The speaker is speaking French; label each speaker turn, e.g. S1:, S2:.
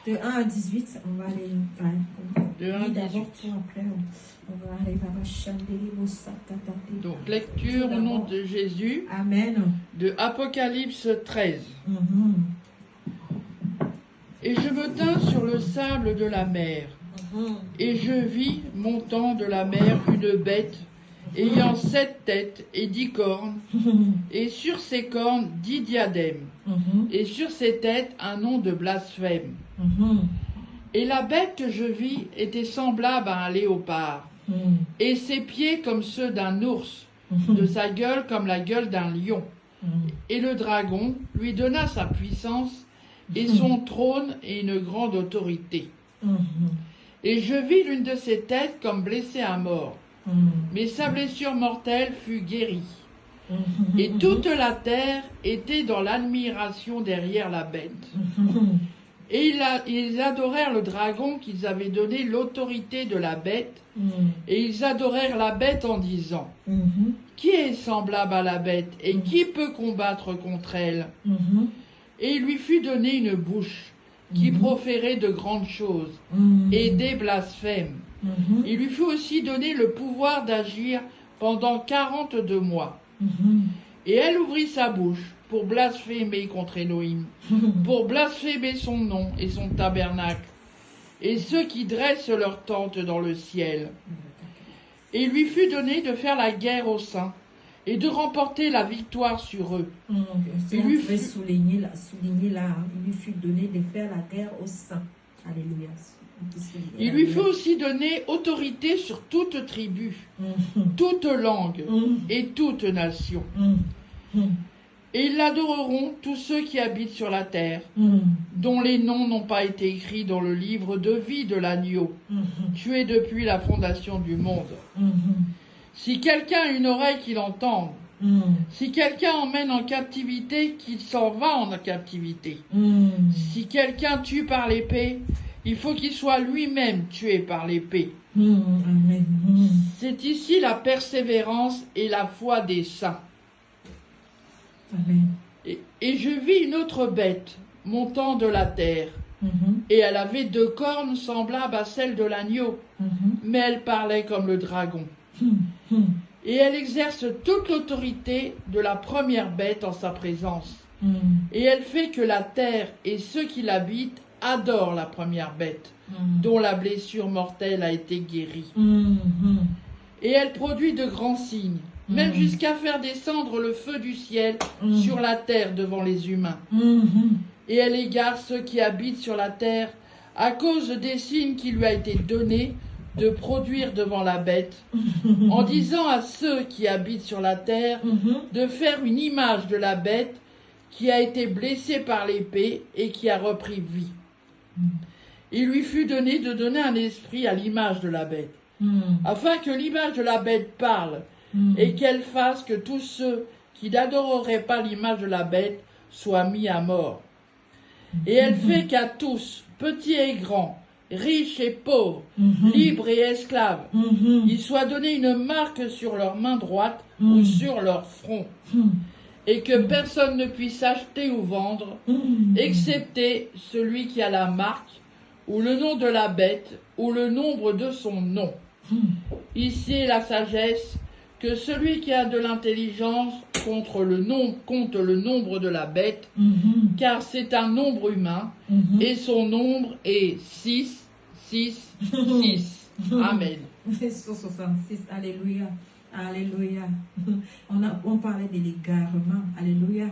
S1: De 1 à 18, on va aller.
S2: De 1 à 18.
S1: Après, on va aller
S2: Donc, lecture au nom de Jésus.
S1: Amen.
S2: De Apocalypse 13.
S1: Mhm.
S2: Et je me tins sur le sable de la mer, et je vis montant de la mer une bête, ayant 7 têtes et 10 cornes, et sur ses cornes 10 diadèmes, et sur ses têtes un nom de blasphème. Et la bête que je vis était semblable à un léopard, et ses pieds comme ceux d'un ours, de sa gueule comme la gueule d'un lion. Et le dragon lui donna sa puissance, et son trône et une grande autorité. Et je vis l'une de ses têtes comme blessée à mort, mais sa blessure mortelle fut guérie. Et toute la terre était dans l'admiration derrière la bête. Et ils adorèrent le dragon qu'ils avaient donné l'autorité de la bête, et ils adorèrent la bête en disant, qui est semblable à la bête, et qui peut combattre contre elle? Et il lui fut donné une bouche qui proférait de grandes choses et des blasphèmes. Il lui fut aussi donné le pouvoir d'agir pendant 42 mois. Et elle ouvrit sa bouche pour blasphémer contre Élohim, pour blasphémer son nom et son tabernacle, et ceux qui dressent leur tente dans le ciel. Et il lui fut donné de faire la guerre aux saints, et de remporter la victoire sur eux.
S1: Il lui fut souligné là, il lui fut donné de faire la guerre aux saints. Alléluia.
S2: Il lui fut aussi donné autorité sur toute tribu, toute langue et toute nation. Et ils l'adoreront tous ceux qui habitent sur la terre, dont les noms n'ont pas été écrits dans le livre de vie de l'agneau, tué depuis la fondation du monde. Si quelqu'un a une oreille, qu'il entende. Si quelqu'un emmène en captivité, qu'il s'en va en captivité. Si quelqu'un tue par l'épée, il faut qu'il soit lui-même tué par l'épée. C'est ici la persévérance et la foi des saints. Et je vis une autre bête montant de la terre. Et elle avait 2 cornes semblables à celles de l'agneau, mais elle parlait comme le dragon. Et elle exerce toute l'autorité de la première bête en sa présence. Et elle fait que la terre et ceux qui l'habitent adorent la première bête, dont la blessure mortelle a été guérie. Et elle produit de grands signes, même jusqu'à faire descendre le feu du ciel sur la terre devant les humains. Et elle égare ceux qui habitent sur la terre à cause des signes qui lui a été donnés de produire devant la bête, en disant à ceux qui habitent sur la terre de faire une image de la bête qui a été blessée par l'épée et qui a repris vie. Il lui fut donné de donner un esprit à l'image de la bête, afin que l'image de la bête parle, et qu'elle fasse que tous ceux qui n'adoreraient pas l'image de la bête soient mis à mort. Et elle fait qu'à tous, petits et grands, riches et pauvres, libres et esclaves, il soit donné une marque sur leur main droite ou sur leur front, et que personne ne puisse acheter ou vendre, excepté celui qui a la marque, ou le nom de la bête, ou le nombre de son nom. Ici est la sagesse, que celui qui a de l'intelligence compte le nombre de la bête, car c'est un nombre humain, et son nombre est 6, 6, 6. Amen.
S1: 166, alléluia. Alléluia. On parlait de l'égarement. Alléluia.